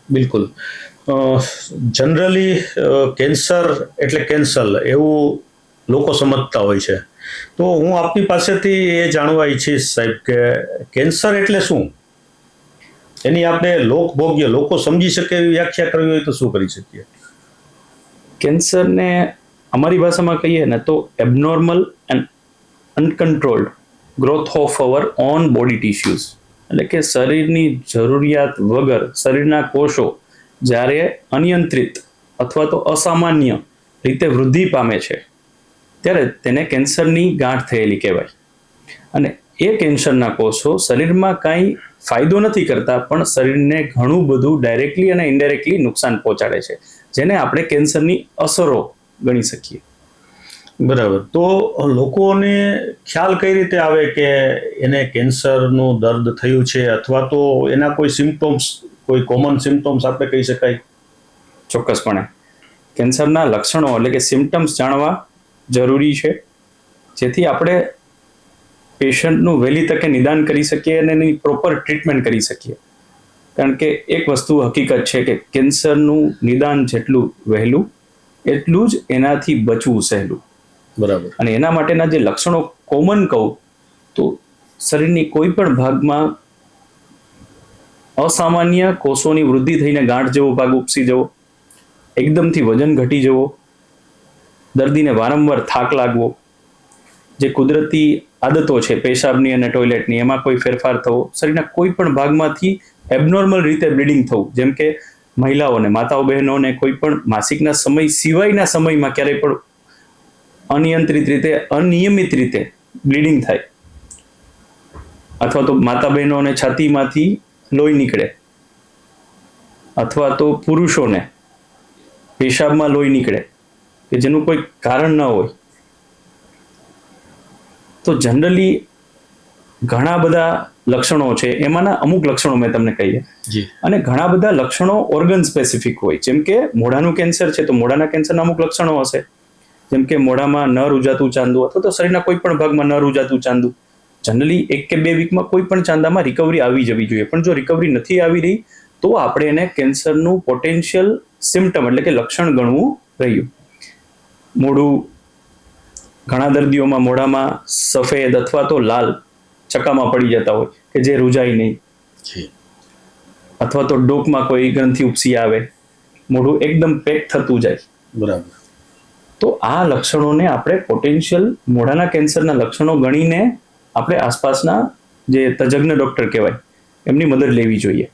બિલકુલ. Generally cancer એટલે cancer એવું લોકો સમજતા હોય છે. તો હું આપની પાસેથી એ જાણવા ઈચ્છીશ સાહેબ કે કેન્સર એટલે શું? એની આપણે લોકભોગ્ય લોકો સમજી શકે એવી વ્યાખ્યા કરવી હોય તો શું કરી શકીએ? કેન્સરને અમારી ભાષામાં કહીએ ને તો abnormal and uncontrolled growth of our own body tissues, એટલે કે શરીરની જરૂરિયાત વગર શરીરના કોષો જ્યારે અનિયંત્રિત અથવા તો અસામાન્ય રીતે વૃદ્ધિ પામે છે ત્યારે તેને કેન્સરની ગાંઠ થયેલી કહેવાય. અને એ કેન્સરના કોષો શરીરમાં કાંઈ ફાયદો નથી કરતા, પણ શરીરને ઘણું બધું ડાયરેક્ટલી અને ઇનડાયરેક્ટલી નુકસાન પહોંચાડે છે, જેને આપણે કેન્સરની અસરો ગણી શકીએ. બરાબર. તો લોકોને ખ્યાલ કઈ રીતે આવે કે એને કેન્સરનું દર્દ થયું છે, અથવા તો એના કોઈ સિમ્પટોમ્સ, કોઈ કોમન સિમ્પટોમ્સ આપણે કહી શકાય? ચોક્કસપણે કેન્સરના લક્ષણો એટલે કે સિમ્ટમ્સ જાણવા જરૂરી છે, જેથી આપણે પેશન્ટનું વહેલી તકે નિદાન કરી શકીએ અને એની પ્રોપર ટ્રીટમેન્ટ કરી શકીએ. કારણ કે એક વસ્તુ હકીકત છે કે કેન્સરનું નિદાન જેટલું વહેલું એટલું જ એનાથી બચવું સહેલું. બરાબર. અને એના માટેના જે લક્ષણો કોમન કહું તો શરીરની કોઈ પણ ભાગમાં અસામાન્ય કોષોની વૃદ્ધિ થઈને ગાંઠ જેવો ભાગ ઉપસી જવો, એકદમથી વજન ઘટી જવો, દર્દીને વારંવાર થાક લાગવો, જે કુદરતી આદતો છે પેશાબની અને ટોયલેટની એમાં કોઈ ફેરફાર થવો, શરીરના કોઈ પણ ભાગમાંથી એબનોર્મલ રીતે બ્લીડિંગ થવું, જેમ કે મહિલાઓને, માતાઓ બહેનોને કોઈ પણ માસિકના સમય સિવાયના સમયમાં ક્યારેય પણ અનિયંત્રિત રીતે, અનિયમિત રીતે બ્લીડિંગ થાય, અથવા તો માતા બહેનોને છાતીમાંથી લોહી નીકળે, અથવા તો પુરુષોને પેશાબમાં લોહી નીકળે કે જેનું કોઈ કારણ ન હોય. તો જનરલી ઘણા બધા લક્ષણો છે, એમાંના અમુક લક્ષણો મેં તમને કહીએ. અને ઘણા બધા લક્ષણો ઓર્ગન સ્પેસિફિક હોય, જેમ કે મોઢાનું કેન્સર છે તો મોઢાના કેન્સરના અમુક લક્ષણો હશે, જેમ કે મોઢામાં ન રૂજાતું ચાંદું, અથવા તો શરીરના કોઈ પણ ભાગમાં ન રૂજાતું ચાંદું. જનરલી 1 કે 2 વીકમાં કોઈ પણ ચાંદામાં રિકવરી આવી જવી જોઈએ, પણ જો રિકવરી નથી આવી રહી તો આપણે એને કેન્સરનું પોટેન્શિયલ સિમ્ટમ એટલે કે લક્ષણ ગણવું રહ્યું. મોઢું, ઘણા દર્દીઓમાં મોઢામાં સફેદ અથવા તો લાલ ચકામાં પડી જતા હોય કે જે રૂજાય નહીં, અથવા તો ડોકમાં કોઈ ગ્રંથિ ઉપસી આવે, મોઢું એકદમ પેક થતું જાય. બરાબર. તો આ લક્ષણોને આપણે પોટેન્શિયલ મોઢાના કેન્સરના લક્ષણો ગણીને આપણે આસપાસના જે તજજ્ઞ ડોક્ટર કહેવાય એમની મદદ લેવી જોઈએ.